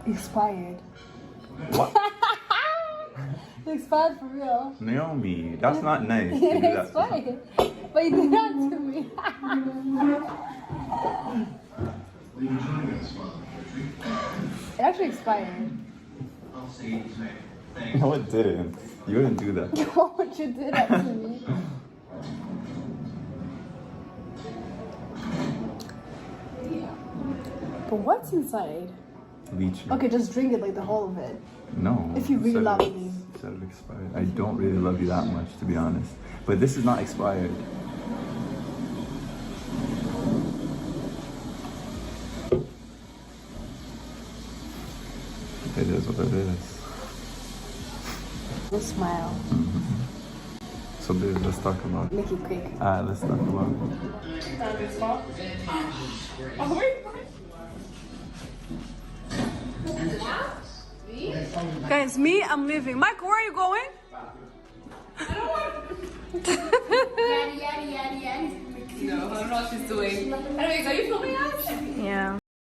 Expired. What? Expired for real. Naomi, that's not nice. To do It that to expired. But you did that to me. It actually expired. No, it didn't. You wouldn't do that. Why would you do that to me? But what's inside? Leech. Okay, just drink it like the whole of it. No. If you really said love it- me. said it expired. I don't really love you that much, to be honest. But this is not expired. It is what it is. Just smile. So babe, let's talk about it. Make it quick. Let's talk about it. Guys, me, I'm leaving. Michael, where are you going? No, I don't know what she's doing. Anyways, are you filming us? Yeah.